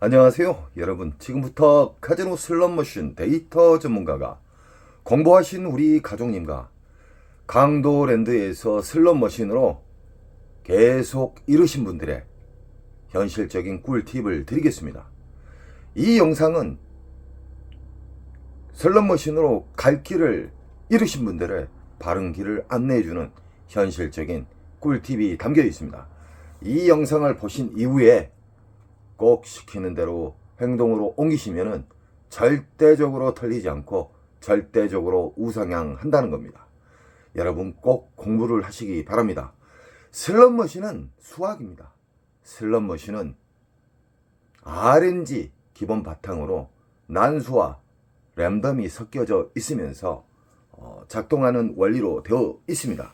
안녕하세요 여러분. 지금부터 카지노 슬롯머신 데이터 전문가가 공부하신 우리 가족님과 강도랜드에서 슬롯머신으로 계속 이루신 분들의 현실적인 꿀팁을 드리겠습니다. 이 영상은 슬롯머신으로 갈 길을 잃으신 분들의 바른 길을 안내해주는 현실적인 꿀팁이 담겨 있습니다. 이 영상을 보신 이후에 꼭 시키는 대로 행동으로 옮기시면은 절대적으로 털리지 않고 절대적으로 우상향한다는 겁니다. 여러분 꼭 공부를 하시기 바랍니다. 슬롯머신은 수학입니다. 슬롯머신은 RNG 기본 바탕으로 난수와 랜덤이 섞여져 있으면서 작동하는 원리로 되어 있습니다.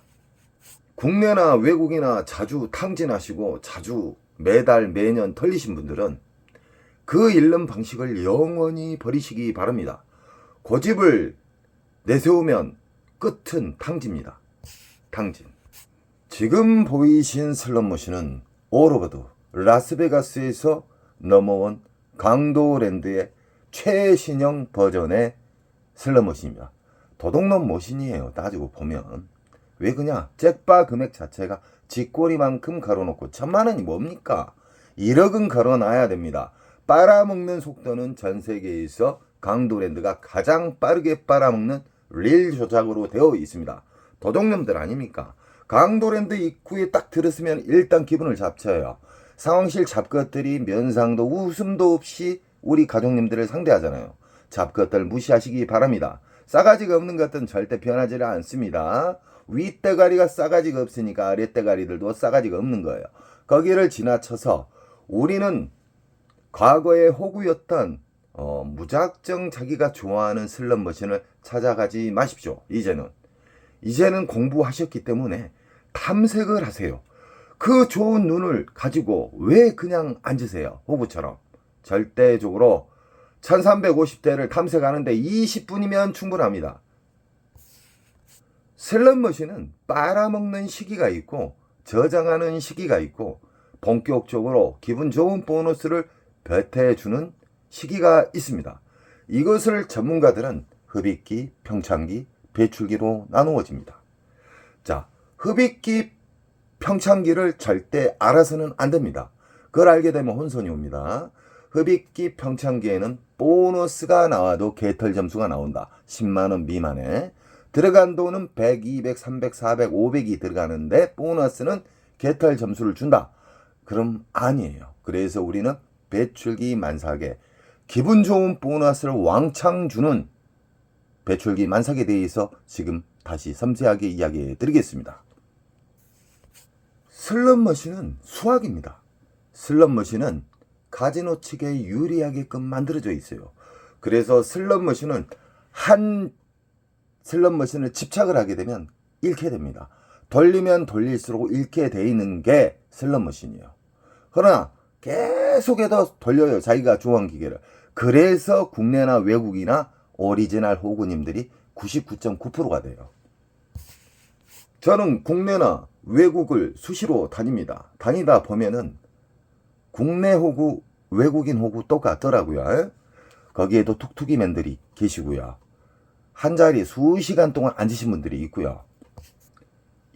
국내나 외국이나 자주 탕진하시고 자주 매달 매년 털리신 분들은 그 잃는 방식을 영원히 버리시기 바랍니다. 고집을 내세우면 끝은 탕진입니다. 탕진. 지금 보이신 슬롯머신은 올오버드 라스베가스에서 넘어온 강도랜드의 최신형 버전의 슬롯머신입니다. 도둑놈 머신이에요. 따지고 보면. 왜 그냐? 잭바 금액 자체가 쥐꼬리만큼 걸어놓고 1000만원이 뭡니까? 1억은 걸어놔야 됩니다. 빨아먹는 속도는 전 세계에서 강도랜드가 가장 빠르게 빨아먹는 릴 조작으로 되어 있습니다. 도둑놈들 아닙니까? 강도랜드 입구에 딱 들었으면 일단 기분을 잡쳐요. 상황실 잡것들이 면상도 웃음도 없이 우리 가족님들을 상대하잖아요. 잡것들 무시하시기 바랍니다. 싸가지가 없는 것들은 절대 변하지 않습니다. 윗대가리가 싸가지가 없으니까 아랫대가리들도 싸가지가 없는 거예요. 거기를 지나쳐서 우리는 과거의 호구였던 무작정 자기가 좋아하는 슬롯머신을 찾아가지 마십시오. 이제는 공부하셨기 때문에 탐색을 하세요. 그 좋은 눈을 가지고 왜 그냥 앉으세요? 호구처럼. 절대적으로 1350대를 탐색하는데 20분이면 충분합니다. 슬롯머신은 빨아먹는 시기가 있고 저장하는 시기가 있고 본격적으로 기분 좋은 보너스를 배태해주는 시기가 있습니다. 이것을 전문가들은 흡입기, 평창기, 배출기로 나누어집니다. 자, 흡입기, 평창기를 절대 알아서는 안 됩니다. 그걸 알게 되면 혼선이 옵니다. 흡입기, 평창기에는 보너스가 나와도 개털 점수가 나온다. 10만원 미만에. 들어간 돈은 100, 200, 300, 400, 500이 들어가는데 보너스는 개털 점수를 준다. 그럼 아니에요. 그래서 우리는 배출기 만삭에 기분 좋은 보너스를 왕창 주는 배출기 만삭에 대해서 지금 다시 섬세하게 이야기해 드리겠습니다. 슬롯머신은 수학입니다. 슬롯머신은 카지노 측에 유리하게끔 만들어져 있어요. 그래서 슬롯머신은 한 슬롯머신을 집착을 하게 되면 잃게 됩니다. 돌리면 돌릴수록 잃게 돼 있는 게 슬롯머신이에요. 그러나 계속해서 돌려요. 자기가 좋아하는 기계를. 그래서 국내나 외국이나 오리지널 호구님들이 99.9%가 돼요. 저는 국내나 외국을 수시로 다닙니다. 다니다 보면은 국내 호구, 외국인 호구 똑같더라고요. 거기에도 툭툭이맨들이 계시고요. 한 자리 수시간 동안 앉으신 분들이 있고요.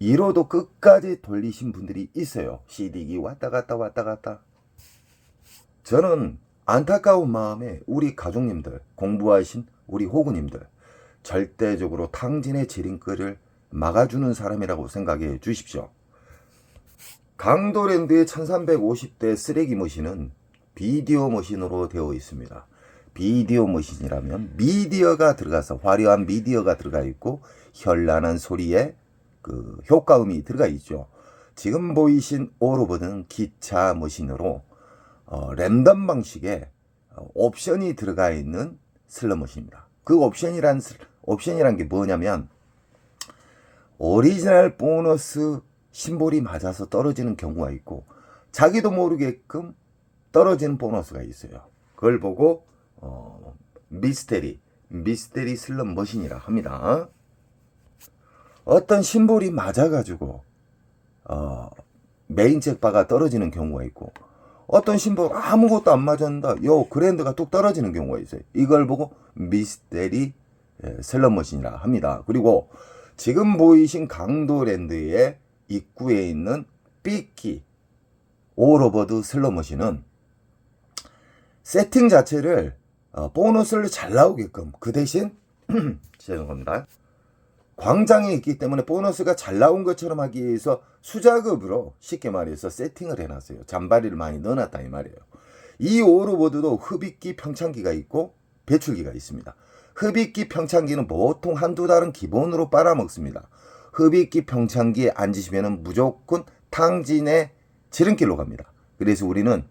1호도 끝까지 돌리신 분들이 있어요. CD기 왔다 갔다. 저는 안타까운 마음에 우리 가족님들, 공부하신 우리 호구님들 절대적으로 탕진의 지름길을 막아주는 사람이라고 생각해 주십시오. 강도랜드의 1350대 쓰레기 머신은 비디오 머신으로 되어 있습니다. 비디오 머신이라면 미디어가 들어가서 화려한 미디어가 들어가 있고 현란한 소리에 그 효과음이 들어가 있죠. 지금 보이신 올오버드는 기차 머신으로 랜덤 방식의 옵션이 들어가 있는 슬롯머신입니다. 그 옵션이란 게 뭐냐면 오리지널 보너스 심볼이 맞아서 떨어지는 경우가 있고 자기도 모르게끔 떨어지는 보너스가 있어요. 그걸 보고 미스테리 슬롯머신이라 합니다. 어떤 심볼이 맞아가지고 메인 잭바가 떨어지는 경우가 있고 어떤 신발 아무것도 안 맞았는데 요 그랜드가 뚝 떨어지는 경우가 있어요. 이걸 보고 미스테리 슬롯머신이라 합니다. 그리고 지금 보이신 강도랜드의 입구에 있는 삐끼 오로버드 슬롯머신은 세팅 자체를 보너스를 잘 나오게끔, 그 대신 죄송합니다, 광장에 있기 때문에 보너스가 잘 나온 것처럼 하기 위해서 수작업으로 쉽게 말해서 세팅을 해놨어요. 잔바리를 많이 넣어놨다 이 말이에요. 이 오로보드도 흡입기 평창기가 있고 배출기가 있습니다. 흡입기 평창기는 보통 한두 달은 기본으로 빨아먹습니다. 흡입기 평창기에 앉으시면 무조건 탕진의 지름길로 갑니다. 그래서 우리는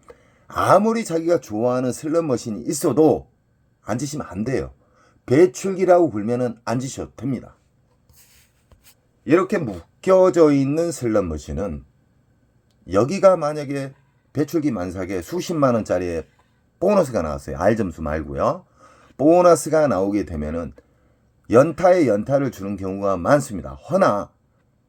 아무리 자기가 좋아하는 슬롯머신이 있어도 앉으시면 안 돼요. 배출기라고 불면은 앉으셔도 됩니다. 이렇게 묶여져 있는 슬롯머신은 여기가 만약에 배출기 만삭에 수십만원짜리의 보너스가 나왔어요. R점수 말고요. 보너스가 나오게 되면은 연타에 연타를 주는 경우가 많습니다. 허나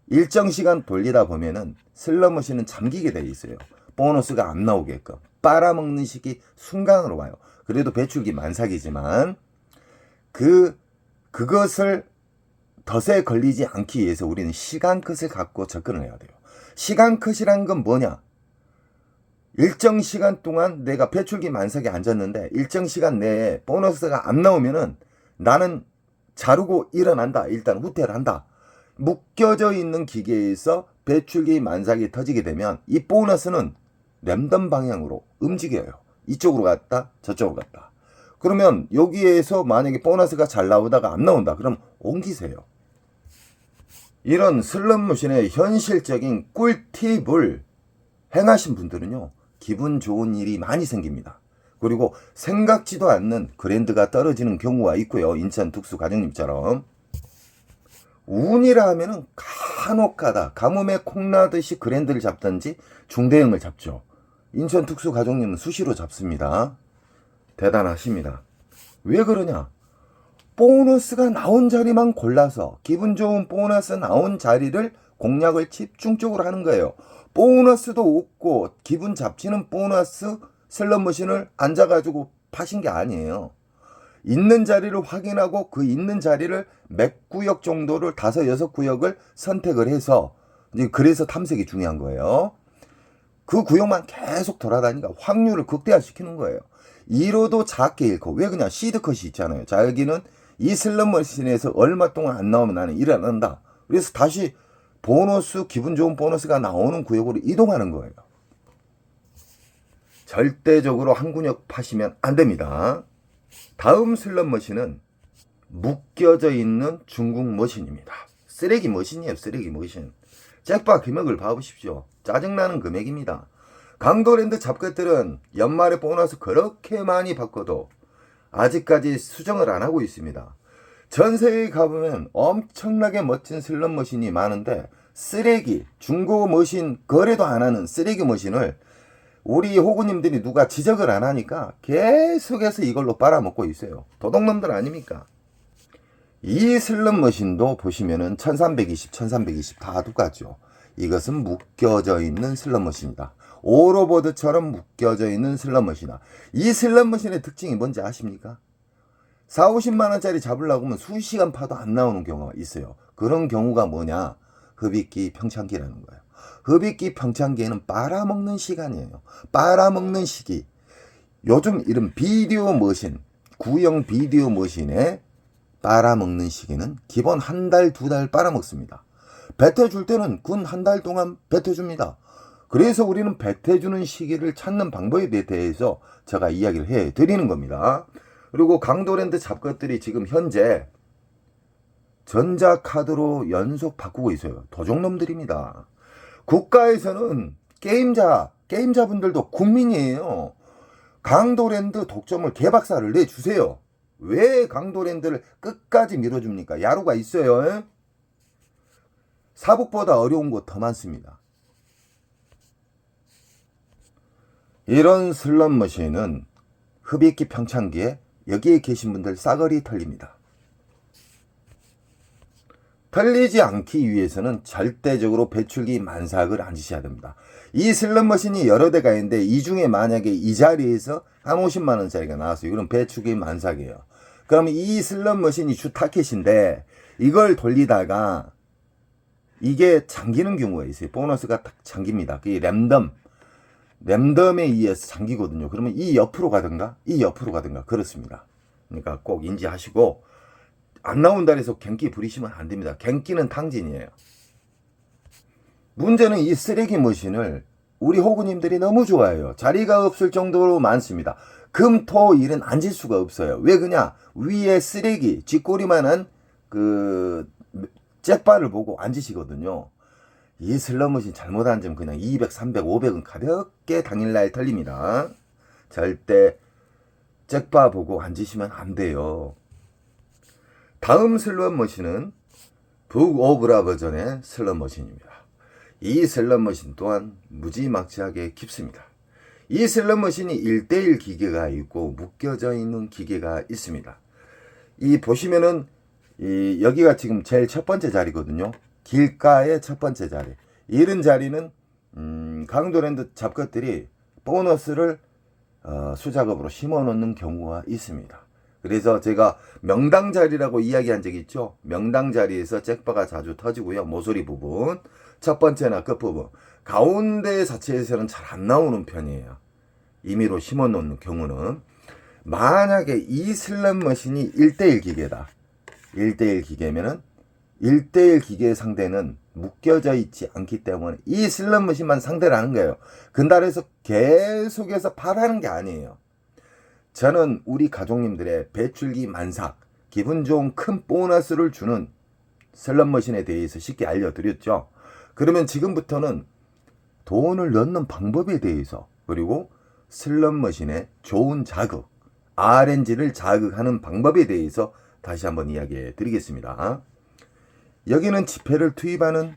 일정 시간 돌리다 보면은 슬롯머신은 잠기게 돼 있어요. 보너스가 안 나오게끔 빨아먹는 시기 순간으로 와요. 그래도 배출기 만삭이지만 그것을 덫에 걸리지 않기 위해서 우리는 시간 컷을 갖고 접근을 해야 돼요. 시간 컷이란 건 뭐냐? 일정 시간 동안 내가 배출기 만삭에 앉았는데 일정 시간 내에 보너스가 안 나오면은 나는 자르고 일어난다. 일단 후퇴를 한다. 묶여져 있는 기계에서 배출기 만삭이 터지게 되면 이 보너스는 랜덤 방향으로 움직여요. 이쪽으로 갔다 저쪽으로 갔다. 그러면 여기에서 만약에 보너스가 잘 나오다가 안 나온다. 그럼 옮기세요. 이런 슬롯머신의 현실적인 꿀팁을 행하신 분들은요, 기분 좋은 일이 많이 생깁니다. 그리고 생각지도 않는 그랜드가 떨어지는 경우가 있고요. 인천 특수 가정님처럼. 운이라 하면은 간혹가다 가뭄에 콩나듯이 그랜드를 잡든지 중대형을 잡죠. 인천 특수 가정님은 수시로 잡습니다. 대단하십니다. 왜 그러냐? 보너스가 나온 자리만 골라서 기분 좋은 보너스 나온 자리를 공략을 집중적으로 하는 거예요. 보너스도 없고 기분 잡치는 보너스 슬롯머신을 앉아가지고 파신 게 아니에요. 있는 자리를 확인하고 그 있는 자리를 몇 구역 정도를 5, 6구역을 선택을 해서, 그래서 탐색이 중요한 거예요. 그 구역만 계속 돌아다니니까 확률을 극대화시키는 거예요. 1호도 작게 잃고, 왜 그냥 시드컷이 있잖아요. 자, 여기는 이 슬롯머신에서 얼마 동안 안 나오면 나는 일 안 한다. 그래서 다시 보너스, 기분 좋은 보너스가 나오는 구역으로 이동하는 거예요. 절대적으로 한 구역 파시면 안 됩니다. 다음 슬롯머신은 묶여져 있는 중국 머신입니다. 쓰레기 머신이에요. 쓰레기 머신. 잭팟 금액을 봐보십시오. 짜증나는 금액입니다. 강도랜드 잡것들은 연말에 보너스 그렇게 많이 받고도 아직까지 수정을 안 하고 있습니다. 전세에 가보면 엄청나게 멋진 슬롯머신이 많은데 쓰레기, 중고 머신 거래도 안 하는 쓰레기 머신을 우리 호구님들이 누가 지적을 안 하니까 계속해서 이걸로 빨아먹고 있어요. 도둑놈들 아닙니까? 이 슬롯머신도 보시면은 1320, 1320 다 똑같죠. 이것은 묶여져 있는 슬롯머신이다. 오로보드처럼 묶여져 있는 슬롯머신이다. 이 슬롯머신의 특징이 뭔지 아십니까? 4, 50만원짜리 잡으려고 하면 수시간 파도 안 나오는 경우가 있어요. 그런 경우가 뭐냐? 흡입기 평창기라는 거예요. 흡입기 평창기에는 빨아먹는 시간이에요. 빨아먹는 시기. 요즘 이런 비디오 머신, 구형 비디오 머신에 빨아먹는 시기는 기본 한 달, 2달 빨아먹습니다. 뱉어줄 때는 군 한 달 동안 뱉어줍니다. 그래서 우리는 뱉어주는 시기를 찾는 방법에 대해서 제가 이야기를 해드리는 겁니다. 그리고 강도랜드 잡것들이 지금 현재 전자카드로 연속 바꾸고 있어요. 도둑놈들입니다. 국가에서는 게임자분들도 국민이에요. 강도랜드 독점을 개박살을 내주세요. 왜 강도랜드를 끝까지 밀어줍니까? 야루가 있어요. 사북보다 어려운 곳 더 많습니다. 이런 슬롯머신은 흡입기 평창기에 여기에 계신 분들 싸그리 털립니다. 털리지 않기 위해서는 절대적으로 배출기 만삭을 앉으셔야 됩니다. 이 슬롯머신이 여러 대가 있는데 이 중에 만약에 이 자리에서 한 50만 원짜리가 나왔어요. 이건 배출기 만삭이에요. 그러면 이 슬롯머신이 주 타켓인데 이걸 돌리다가 이게 잠기는 경우가 있어요. 보너스가 딱 잠깁니다. 그게 랜덤에 의해서 잠기거든요. 그러면 이 옆으로 가든가 이 옆으로 가든가 그렇습니다. 그러니까 꼭 인지하시고 안 나온다 해서 갱기 부리시면 안 됩니다. 갱기는 탕진이에요. 문제는 이 쓰레기 머신을 우리 호구님들이 너무 좋아해요. 자리가 없을 정도로 많습니다. 금, 토, 일은 앉을 수가 없어요. 왜 그냐? 위에 쓰레기, 쥐꼬리만한 그 잭바를 보고 앉으시거든요. 이 슬롯머신 잘못 앉으면 그냥 200, 300, 500은 가볍게 당일날 털립니다. 절대 잭바 보고 앉으시면 안 돼요. 다음 슬롯머신은 북오브라 버전의 슬롯머신입니다. 이 슬롯머신 또한 무지막지하게 깊습니다. 이 슬롯머신이 1대1 기계가 있고 묶여져 있는 기계가 있습니다. 이 보시면은 여기가 지금 제일 첫 번째 자리거든요. 길가의 첫 번째 자리. 이런 자리는 강도랜드 잡것들이 보너스를 수작업으로 심어 놓는 경우가 있습니다. 그래서 제가 명당 자리라고 이야기한 적이 있죠. 명당 자리에서 잭바가 자주 터지고요. 모서리 부분, 첫 번째나 끝부분, 가운데 자체에서는 잘 안 나오는 편이에요. 임의로 심어 놓는 경우는. 만약에 이 슬롯머신이 1대1 기계다. 1대1 기계면은 1대1 기계의 상대는 묶여져 있지 않기 때문에 이 슬롯머신만 상대를 하는 거예요. 근달에서 계속해서 팔하는 게 아니에요. 저는 우리 가족님들의 배출기 만삭, 기분 좋은 큰 보너스를 주는 슬롯머신에 대해서 쉽게 알려드렸죠. 그러면 지금부터는 돈을 넣는 방법에 대해서, 그리고 슬롯머신의 좋은 자극, RNG를 자극하는 방법에 대해서 다시 한번 이야기해 드리겠습니다. 여기는 지폐를 투입하는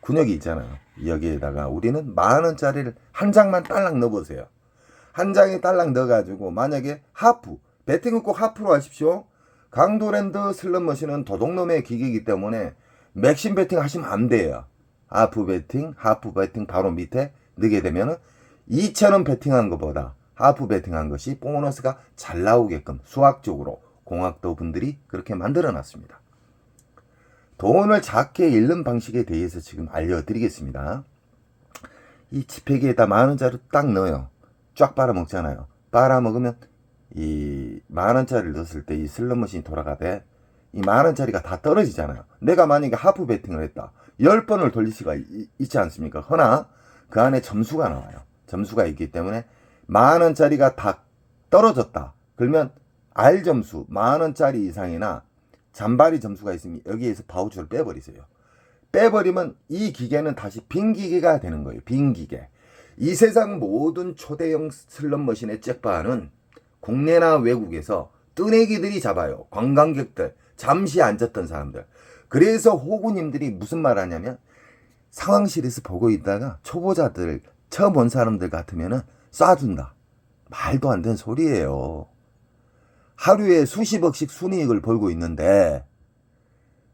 군역이 있잖아요. 여기에다가 우리는 10,000원짜리를 한 장만 딸랑 넣어보세요. 한 장에 딸랑 넣어가지고 만약에 하프, 배팅은 꼭 하프로 하십시오. 강도랜드 슬롯머신은 도둑놈의 기계이기 때문에 맥심 배팅 하시면 안 돼요. 하프 배팅 바로 밑에 넣게 되면 2,000원 배팅한 것보다 하프 배팅한 것이 보너스가 잘 나오게끔 수학적으로 공학도 분들이 그렇게 만들어 놨습니다. 돈을 작게 잃는 방식에 대해서 지금 알려드리겠습니다. 이 지폐기에다 10,000원짜리 딱 넣어요. 쫙 빨아먹잖아요. 빨아먹으면 이 10,000원짜리를 넣었을 때 이 슬롯머신이 돌아가되 이 10,000원짜리가 다 떨어지잖아요. 내가 만약에 하프 배팅을 했다. 10번을 돌릴 수가 있지 않습니까? 허나 그 안에 점수가 나와요. 점수가 있기 때문에 10,000원짜리가 다 떨어졌다. 그러면 R 점수 10,000원짜리 이상이나 잔바리 점수가 있으면 여기에서 바우처를 빼버리세요. 빼버리면 이 기계는 다시 빈 기계가 되는 거예요. 빈 기계. 이 세상 모든 초대형 슬롯머신의 잭바는 국내나 외국에서 뜨내기들이 잡아요. 관광객들, 잠시 앉았던 사람들. 그래서 호구님들이 무슨 말 하냐면 상황실에서 보고 있다가 초보자들, 처음 온 사람들 같으면 쏴준다. 말도 안 되는 소리예요. 하루에 수십억씩 순이익을 벌고 있는데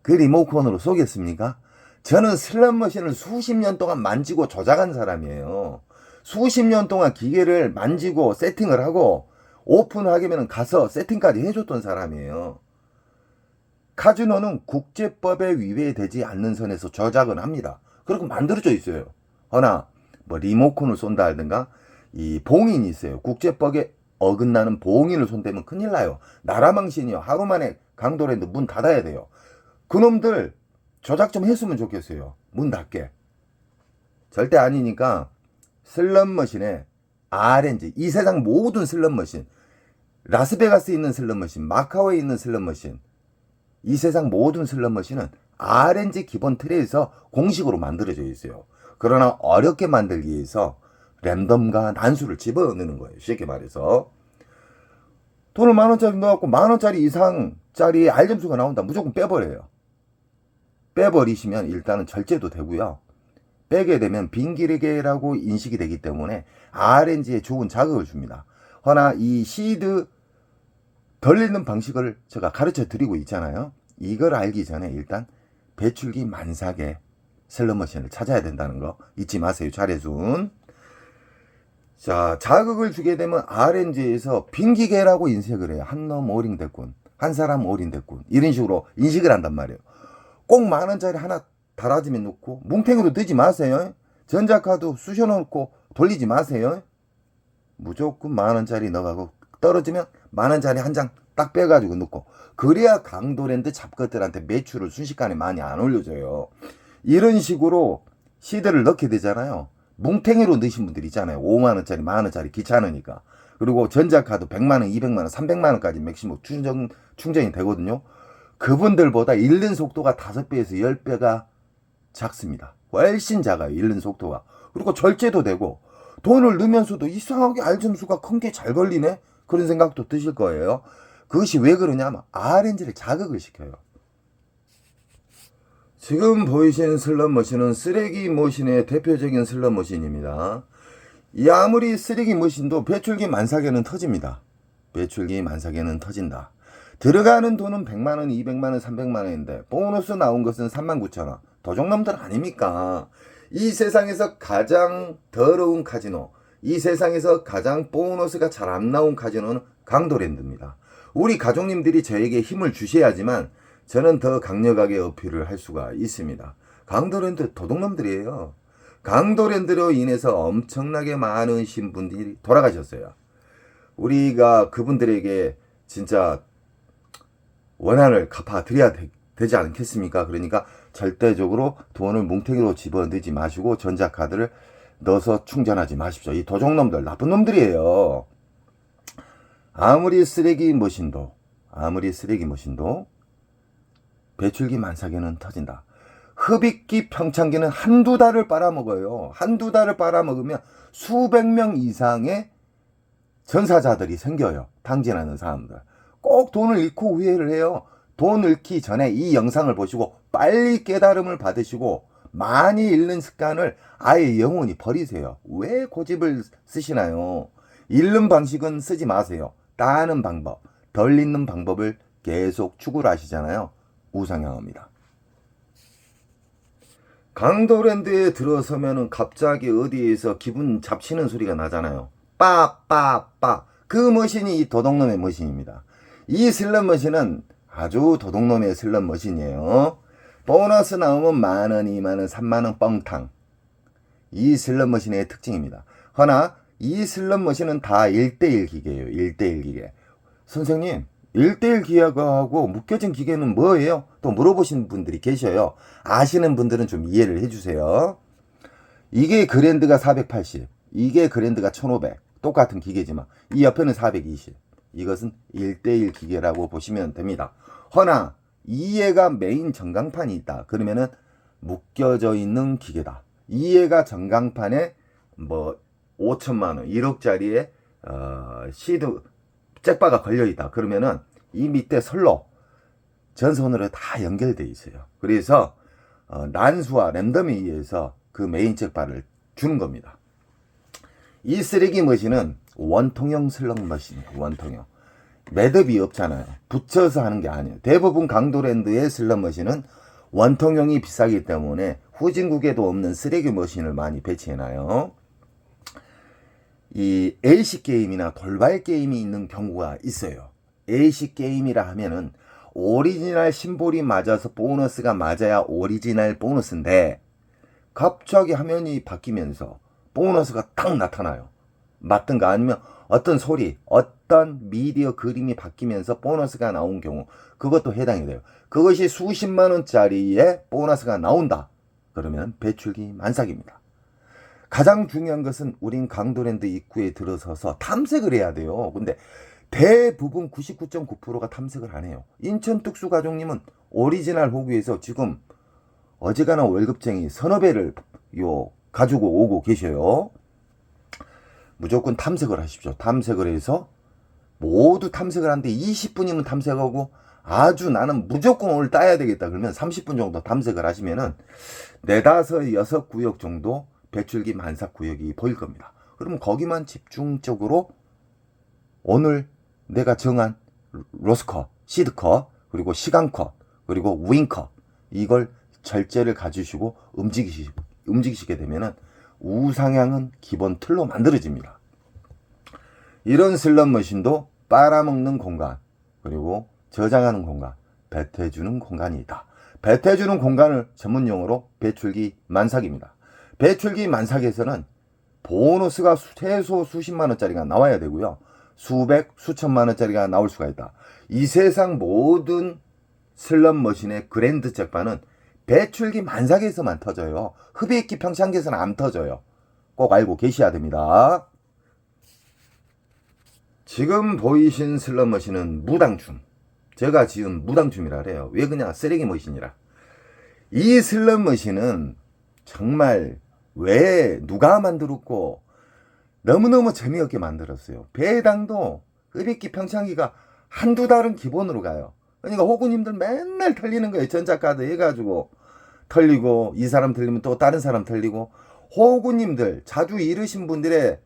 그 리모컨으로 쏘겠습니까? 저는 슬롯머신을 수십 년 동안 만지고 조작한 사람이에요. 수십 년 동안 기계를 만지고 세팅을 하고 오픈하기면 가서 세팅까지 해줬던 사람이에요. 카지노는 국제법에 위배되지 않는 선에서 조작은 합니다. 그렇게 만들어져 있어요. 허나 뭐 리모컨을 쏜다 하든가 이 봉인이 있어요. 국제법에 어긋나는 봉인을 손대면 큰일 나요. 나라망신이요. 하루 만에 강도랜드 문 닫아야 돼요. 그놈들 조작 좀 했으면 좋겠어요. 문 닫게. 절대 아니니까 슬롯머신에 RNG, 이 세상 모든 슬롯머신, 라스베가스에 있는 슬롯머신, 마카오에 있는 슬롯머신, 이 세상 모든 슬롯머신은 RNG 기본 틀에서 공식으로 만들어져 있어요. 그러나 어렵게 만들기 위해서 랜덤과 난수를 집어넣는 거예요. 쉽게 말해서. 돈을 10,000원짜리 넣어갖고 10,000원짜리 이상짜리 R점수가 나온다. 무조건 빼버려요. 빼버리시면 일단은 절제도 되고요. 빼게 되면 빈기계라고 인식이 되기 때문에 RNG에 좋은 자극을 줍니다. 허나 이 시드 덜리는 방식을 제가 가르쳐 드리고 있잖아요. 이걸 알기 전에 일단 배출기 만삭의 슬롯머신을 찾아야 된다는 거 잊지 마세요. 차례순. 자, 자극을 주게 되면 RNG에서 빙기계라고 인식을 해요. 한 놈 올인됐군, 한 사람 올인됐군, 이런 식으로 인식을 한단 말이에요. 꼭 만원짜리 하나 달아지면 놓고 뭉탱이로 넣지 마세요. 전자카드 쑤셔놓고 돌리지 마세요. 무조건 만원짜리 넣어가고 떨어지면 만원짜리 한 장 딱 빼가지고 넣고, 그래야 강도랜드 잡것들한테 매출을 순식간에 많이 안 올려줘요. 이런 식으로 시드를 넣게 되잖아요. 뭉탱이로 넣으신 분들 있잖아요. 5만원짜리, 만원짜리 귀찮으니까. 그리고 전자카드 100만원, 200만원, 300만원까지 맥시멈 충전이 되거든요. 그분들보다 잃는 속도가 5배에서 10배가 작습니다. 훨씬 작아요, 잃는 속도가. 그리고 절제도 되고, 돈을 넣으면서도 이상하게 알점수가 큰 게 잘 걸리네? 그런 생각도 드실 거예요. 그것이 왜 그러냐면 RNG를 자극을 시켜요. 지금 보이시는 슬롯머신은 쓰레기 머신의 대표적인 슬롯머신입니다. 이 아무리 쓰레기 머신도 배출기 만삭에는 터집니다. 배출기 만삭에는 터진다. 들어가는 돈은 100만원, 200만원, 300만원인데 보너스 나온 것은 39,000원. 도적놈들 아닙니까? 이 세상에서 가장 더러운 카지노, 이 세상에서 가장 보너스가 잘 안 나온 카지노는 강도랜드입니다. 우리 가족님들이 저에게 힘을 주셔야지만 저는 더 강력하게 어필을 할 수가 있습니다. 강도랜드 도둑놈들이에요. 강도랜드로 인해서 엄청나게 많은 신분들이 돌아가셨어요. 우리가 그분들에게 진짜 원한을 갚아드려야 되지 않겠습니까? 그러니까 절대적으로 돈을 뭉탱이로 집어넣지 마시고 전자카드를 넣어서 충전하지 마십시오. 이 도둑놈들 나쁜 놈들이에요. 아무리 쓰레기 머신도 배출기 만삭에는 터진다. 흡입기 평창기는 한두 달을 빨아먹어요. 한두 달을 빨아먹으면 수백 명 이상의 전사자들이 생겨요. 당진하는 사람들. 꼭 돈을 잃고 후회를 해요. 돈 잃기 전에 이 영상을 보시고 빨리 깨달음을 받으시고 많이 잃는 습관을 아예 영원히 버리세요. 왜 고집을 쓰시나요? 잃는 방식은 쓰지 마세요. 따는 방법, 덜 잃는 방법을 계속 추구를 하시잖아요. 우상향합니다. 강도랜드에 들어서면은 갑자기 어디에서 기분 잡치는 소리가 나잖아요. 빠빠빠. 그 머신이 이 도둑놈의 머신입니다. 이 슬롯머신은 아주 도둑놈의 슬롯머신이에요. 보너스 나오면 만원, 2만원, 3만원 뻥탕. 이 슬롯머신의 특징입니다. 허나 이 슬롯머신은 다 1대1 기계예요. 1대1 기계. 선생님, 1대1 기계하고 묶여진 기계는 뭐예요? 또 물어보신 분들이 계셔요. 아시는 분들은 좀 이해를 해주세요. 이게 그랜드가 480, 이게 그랜드가 1500. 똑같은 기계지만 이 옆에는 420. 이것은 1대1 기계라고 보시면 됩니다. 허나 이해가 메인 전광판이 있다. 그러면은 묶여져 있는 기계다. 이해가 전광판에 뭐 5천만원, 1억짜리의 시드 잭바가 걸려있다. 그러면은 이 밑에 선로 전선으로 다 연결되어 있어요. 그래서 난수와 랜덤에 의해서 그 메인 잭바를 주는 겁니다. 이 쓰레기 머신은 원통형 슬롯 머신이에요. 원통형. 매듭이 없잖아요. 붙여서 하는 게 아니에요. 대부분 강도랜드의 슬롯 머신은 원통형이 비싸기 때문에 후진국에도 없는 쓰레기 머신을 많이 배치해놔요. 이 AC 게임이나 돌발 게임이 있는 경우가 있어요. AC 게임이라 하면은 오리지널 심볼이 맞아서 보너스가 맞아야 오리지널 보너스인데 갑자기 화면이 바뀌면서 보너스가 딱 나타나요. 맞든가 아니면 어떤 소리, 어떤 미디어 그림이 바뀌면서 보너스가 나온 경우, 그것도 해당이 돼요. 그것이 수십만 원짜리의 보너스가 나온다. 그러면 배출기 만삭입니다. 가장 중요한 것은 우린 강도랜드 입구에 들어서서 탐색을 해야 돼요. 근데 대부분 99.9%가 탐색을 안 해요. 인천 특수가족님은 오리지널 호구에서 지금 어지간한 월급쟁이 서너 배를 가지고 오고 계셔요. 무조건 탐색을 하십시오. 탐색을 해서 모두 탐색을 하는데 20분이면 탐색하고 아주 나는 무조건 오늘 따야 되겠다 그러면 30분 정도 탐색을 하시면은 4, 5, 6 구역 정도 배출기 만삭 구역이 보일 겁니다. 그러면 거기만 집중적으로 오늘 내가 정한 로스컷, 시드컷, 그리고 시간컷, 그리고 윙컷 이걸 절제를 가지시고 움직이시게 되면은 우상향은 기본 틀로 만들어집니다. 이런 슬롯머신도 빨아먹는 공간, 그리고 저장하는 공간, 배태해주는 공간이 있다. 배태해주는 공간을 전문용어로 배출기 만삭입니다. 배출기 만삭에서는 보너스가 최소 수십만 원짜리가 나와야 되고요. 수백, 수천만 원짜리가 나올 수가 있다. 이 세상 모든 슬롯머신의 그랜드 잭팟은 배출기 만삭에서만 터져요. 흡입기 평창기에서는 안 터져요. 꼭 알고 계셔야 됩니다. 지금 보이신 슬롯머신은 무당춤. 제가 지은 무당춤이라 그래요. 왜 그냥 쓰레기 머신이라. 이 슬롯머신은 정말 왜 누가 만들었고 너무너무 재미없게 만들었어요. 배당도 흡입기 평창기가 한두 달은 기본으로 가요. 그러니까 호구님들 맨날 털리는 거예요. 전자카드 해가지고 털리고, 이 사람 털리면 또 다른 사람 털리고. 호구님들 자주 잃으신 분들의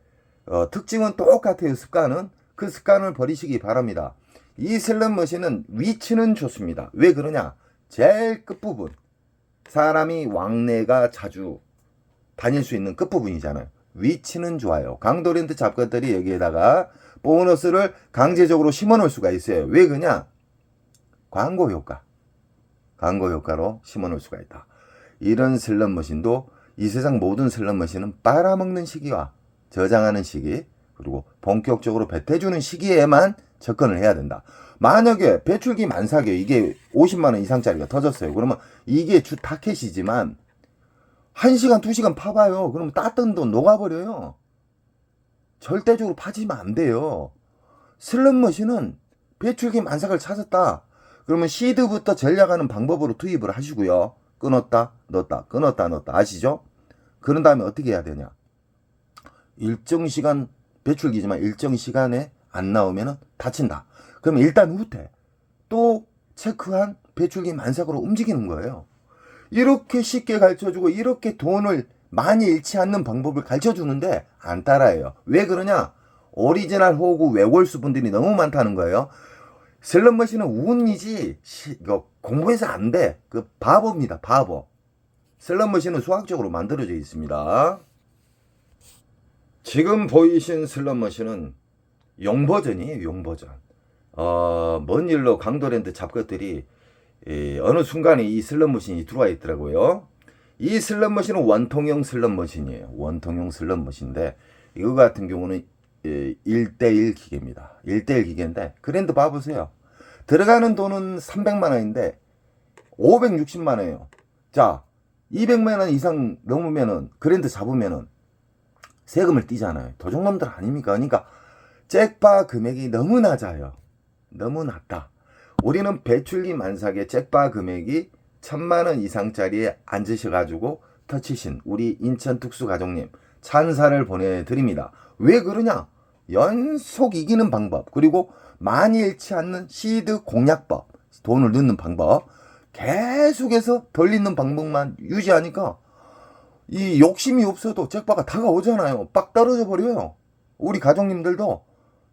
특징은 똑같아요. 습관은. 그 습관을 버리시기 바랍니다. 이 슬롯머신은 위치는 좋습니다. 왜 그러냐, 제일 끝부분, 사람이 왕래가 자주 다닐 수 있는 끝부분이잖아요. 위치는 좋아요. 강도랜드 잡것들이 여기에다가 보너스를 강제적으로 심어놓을 수가 있어요. 왜 그러냐, 광고 효과로 심어놓을 수가 있다. 이런 슬롯머신도 이 세상 모든 슬롯머신은 빨아먹는 시기와 저장하는 시기, 그리고 본격적으로 배태주는 시기에만 접근을 해야 된다. 만약에 배출기 만삭에 이게 50만원 이상짜리가 터졌어요. 그러면 이게 주 타켓이지만 1시간 2시간 파봐요. 그러면 땄던 돈 녹아버려요. 절대적으로 파지면 안 돼요. 슬롯머신은 배출기 만삭을 찾았다. 그러면 시드부터 전략하는 방법으로 투입을 하시고요. 끊었다 넣었다, 끊었다 넣었다, 아시죠? 그런 다음에 어떻게 해야 되냐, 일정 시간 배출기지만 일정 시간에 안 나오면 다친다. 그러면 일단 후퇴, 또 체크한 배출기 만삭으로 움직이는 거예요. 이렇게 쉽게 가르쳐주고 이렇게 돈을 많이 잃지 않는 방법을 가르쳐주는데 안 따라해요. 왜 그러냐, 오리지널 호구 외골수 분들이 너무 많다는 거예요. 슬롯머신은 운이지 이거 공부해서 안 돼. 그 바보입니다. 바보. 슬롯머신은 수학적으로 만들어져 있습니다. 지금 보이신 슬롯머신은 용버전이에요. 용버전. 먼 일로 강도랜드 잡것들이 어느 순간에 이 슬롯머신이 들어와 있더라고요. 이 슬롯머신은 원통형 슬롯머신이에요. 원통형 슬롯머신인데 이거 같은 경우는 1대1 기계입니다. 1대1 기계인데 그랜드 봐보세요. 들어가는 돈은 300만원인데 560만원이에요. 자, 200만원 이상 넘으면은 그랜드 잡으면은 세금을 떼잖아요. 도둑놈들 아닙니까? 그러니까 잭바 금액이 너무 낮아요. 너무 낮다. 우리는 배출기 만삭의 잭바 금액이 1000만원 이상짜리에 앉으셔가지고 터치신 우리 인천 특수가족님 찬사를 보내드립니다. 왜 그러냐, 연속 이기는 방법, 그리고 많이 잃지 않는 시드 공략법, 돈을 넣는 방법, 계속해서 덜 잃는 방법만 유지하니까 이 욕심이 없어도 잭바가 다가오잖아요. 빡 떨어져 버려요. 우리 가족님들도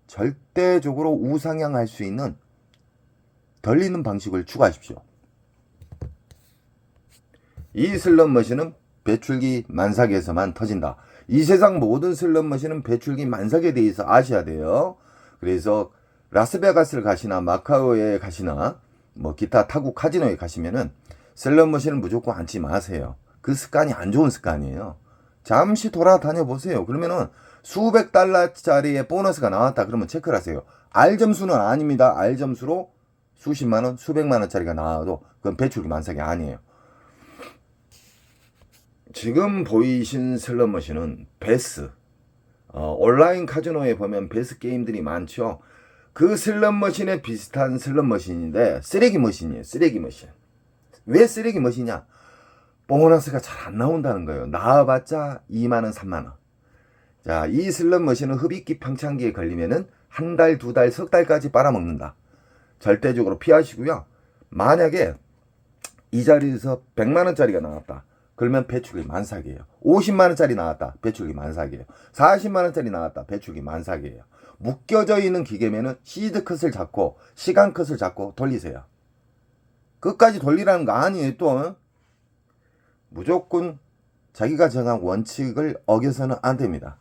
절대적으로 우상향할 수 있는 덜 잃는 방식을 추가하십시오. 이 슬롯머신은 배출기 만삭에서만 터진다. 이 세상 모든 슬롯머신은 배출기 만삭에 대해서 아셔야 돼요. 그래서 라스베가스를 가시나 마카오에 가시나 뭐 기타 타국 카지노에 가시면은 슬롯머신을 무조건 앉지 마세요. 그 습관이 안 좋은 습관이에요. 잠시 돌아다녀 보세요. 그러면은 수백 달러짜리의 보너스가 나왔다 그러면 체크를 하세요. R 점수는 아닙니다. R 점수로 수십만원, 수백만원짜리가 나와도 그건 배출기 만삭이 아니에요. 지금 보이신 슬롯머신은 베스, 온라인 카지노에 보면 베스 게임들이 많죠. 그 슬롯머신에 비슷한 슬롯머신인데 쓰레기 머신이에요. 쓰레기 머신. 왜 쓰레기 머신이냐, 보너스가 잘 안 나온다는 거예요. 나와봤자 2만원, 3만원. 자, 이 슬롯머신은 흡입기 평창기에 걸리면은 한 달, 두 달, 석 달까지 빨아먹는다. 절대적으로 피하시고요. 만약에 이 자리에서 100만원짜리가 나왔다. 그러면 배출기 만삭이에요. 50만원짜리 나왔다. 배출기 만삭이에요. 40만원짜리 나왔다. 배출기 만삭이에요. 묶여져 있는 기계면은 시드 컷을 잡고 시간 컷을 잡고 돌리세요. 끝까지 돌리라는 거 아니에요. 또 무조건 자기가 정한 원칙을 어겨서는 안 됩니다.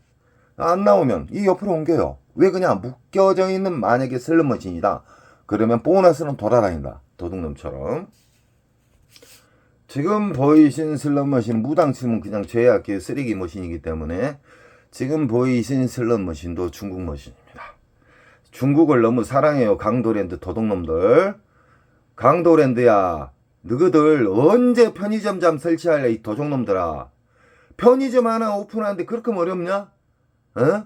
안 나오면 이 옆으로 옮겨요. 왜 그냥 묶여져 있는 만약에 슬롯머신이다. 그러면 보너스는 돌아다닌다. 도둑놈처럼. 지금 보이신 슬롯머신은 무당 치면 그냥 죄악기의 쓰레기 머신이기 때문에 지금 보이신 슬롯머신도 중국 머신입니다. 중국을 너무 사랑해요. 강도랜드 도둑놈들. 강도랜드야, 너희들 언제 편의점 잠 설치할래, 이 도둑놈들아. 편의점 하나 오픈하는데 그렇게 어렵냐? 어?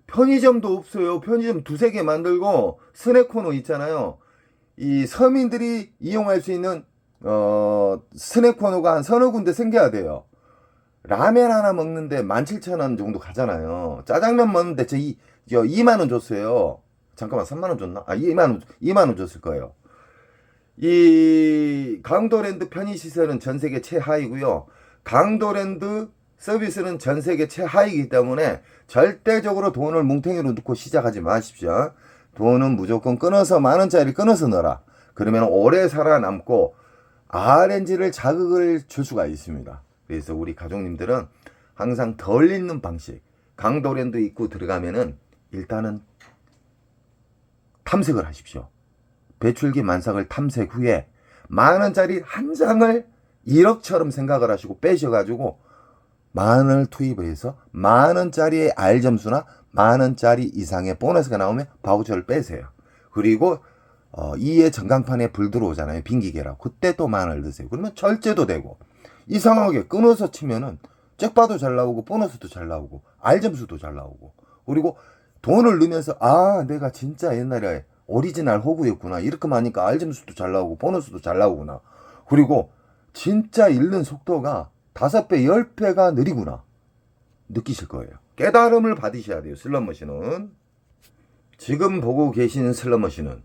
편의점도 없어요. 편의점 두세 개 만들고 스낵 코너 있잖아요. 이 서민들이 이용할 수 있는 스낵 코너가 한 서너 군데 생겨야 돼요. 라면 하나 먹는데 17,000원 정도 가잖아요. 짜장면 먹는데 저 2만원 줬어요. 잠깐만, 3만원 줬나? 2만원 줬을 거예요. 이 강도랜드 편의시설은 전세계 최하이고요. 강도랜드 서비스는 전세계 최하이기 때문에 절대적으로 돈을 뭉탱이로 넣고 시작하지 마십시오. 돈은 무조건 끊어서, 만원짜리 끊어서 넣어라. 그러면 오래 살아남고 RNG를 자극을 줄 수가 있습니다. 그래서 우리 가족님들은 항상 덜 있는 방식, 강도랜드 입구 들어가면은 일단은 탐색을 하십시오. 배출기 만삭을 탐색 후에 만원짜리 한 장을 1억처럼 생각을 하시고 빼셔가지고 만원을 투입해서 만원짜리의 R점수나 만원짜리 이상의 보너스가 나오면 바우처를 빼세요. 그리고 2의 전광판에 불 들어오잖아요. 빈기계라. 그때 또 만원을 넣으세요. 그러면 절제도 되고, 이상하게 끊어서 치면은 잭바도 잘 나오고 보너스도 잘 나오고 R점수도 잘 나오고, 그리고 돈을 넣으면서 내가 진짜 옛날에 오리지널 호구였구나. 이렇게 하니까 R점수도 잘 나오고 보너스도 잘 나오구나. 그리고 진짜 잃는 속도가 5배, 10배가 느리구나. 느끼실 거예요. 깨달음을 받으셔야 돼요. 슬롯머신은. 지금 보고 계신 슬롯머신은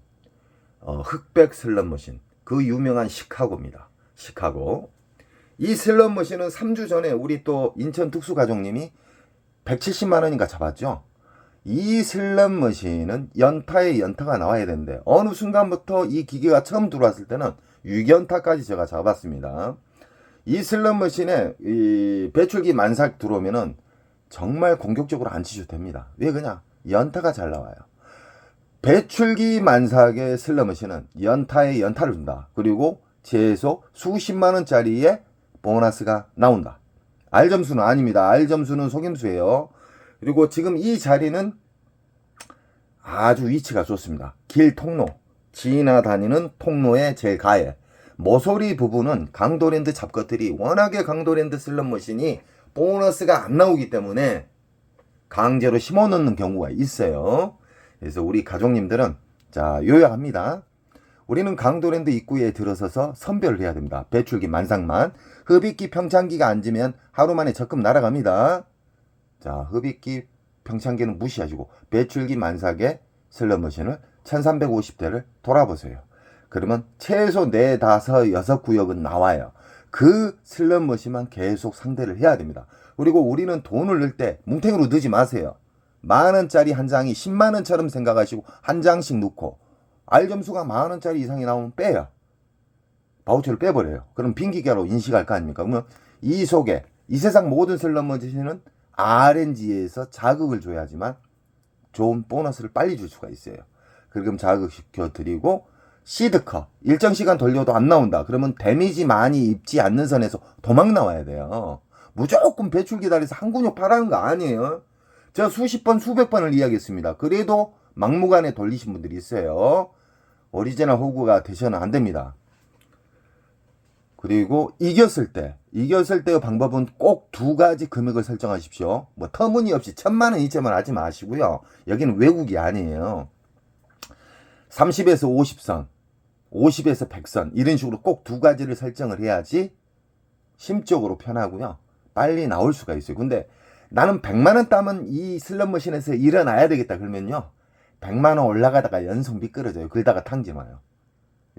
흑백 슬롯머신. 그 유명한 시카고입니다. 시카고. 이 슬롯머신은 3주 전에 우리 또 인천 특수가족님이 170만원인가 잡았죠. 이 슬롯머신은 연타에 연타가 나와야 되는데 어느 순간부터 이 기계가 처음 들어왔을 때는 6연타까지 제가 잡았습니다. 이 슬롯머신에 이 배출기 만삭 들어오면은 정말 공격적으로 안 치셔도 됩니다. 왜 그냥 연타가 잘 나와요. 배출기 만삭의 슬롯머신은 연타에 연타를 준다. 그리고 최소 수십만원짜리의 보너스가 나온다. R점수는 아닙니다. R점수는 속임수예요. 그리고 지금 이 자리는 아주 위치가 좋습니다. 길 통로, 지나다니는 통로의 제일 가에 모서리 부분은 강도랜드 잡것들이 워낙에 강도랜드 슬롯머신이 보너스가 안 나오기 때문에 강제로 심어넣는 경우가 있어요. 그래서 우리 가족님들은 자, 요약합니다. 우리는 강도랜드 입구에 들어서서 선별을 해야 됩니다. 배출기 만삭만. 흡입기 평창기가 앉으면 하루 만에 적금 날아갑니다. 자, 흡입기 평창기는 무시하시고 배출기 만삭의 슬롯머신을 1350대를 돌아보세요. 그러면 최소 4, 5, 6구역은 나와요. 그 슬롯머신만 계속 상대를 해야 됩니다. 그리고 우리는 돈을 넣을 때 뭉탱이로 넣지 마세요. 만원짜리 한 장이 10만원처럼 생각하시고 한 장씩 넣고 R점수가 만원짜리 이상이 나오면 빼요. 바우처를 빼버려요. 그럼 빈기계로 인식할 거 아닙니까? 그러면 이 속에 이 세상 모든 슬롯머신은 RNG에서 자극을 줘야지만 좋은 보너스를 빨리 줄 수가 있어요. 그럼 자극시켜 드리고 시드컷 일정 시간 돌려도 안 나온다. 그러면 데미지 많이 입지 않는 선에서 도망 나와야 돼요. 무조건 배출기 달에서 한 근육 파라는 거 아니에요. 제가 수십 번 수백 번을 이야기했습니다. 그래도 막무가내 돌리신 분들이 있어요. 오리지널 호구가 되셔는 안 됩니다. 그리고 이겼을 때의 방법은 꼭 2가지 금액을 설정하십시오. 뭐 터무니없이 1000만원, 2천만 하지 마시고요. 여기는 외국이 아니에요. 30에서 50선, 50에서 100선 이런 식으로 꼭 2가지를 설정을 해야지 심적으로 편하고요. 빨리 나올 수가 있어요. 근데 나는 100만원 따면 이 슬롯머신에서 일어나야 되겠다 그러면요. 100만원 올라가다가 연속 미끄러져요. 그러다가 탕진와요.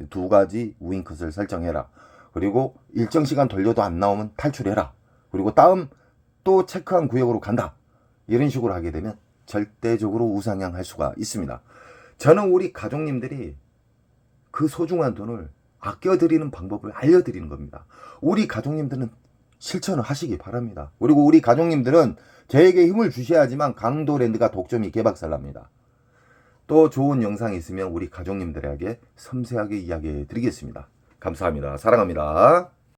2가지 우윙컷을 설정해라. 그리고 일정 시간 돌려도 안 나오면 탈출해라. 그리고 다음 또 체크한 구역으로 간다. 이런 식으로 하게 되면 절대적으로 우상향할 수가 있습니다. 저는 우리 가족님들이 그 소중한 돈을 아껴드리는 방법을 알려드리는 겁니다. 우리 가족님들은 실천을 하시기 바랍니다. 그리고 우리 가족님들은 저에게 힘을 주셔야지만 강도랜드가 독점이 개박살납니다. 또 좋은 영상이 있으면 우리 가족님들에게 섬세하게 이야기해 드리겠습니다. 감사합니다. 사랑합니다.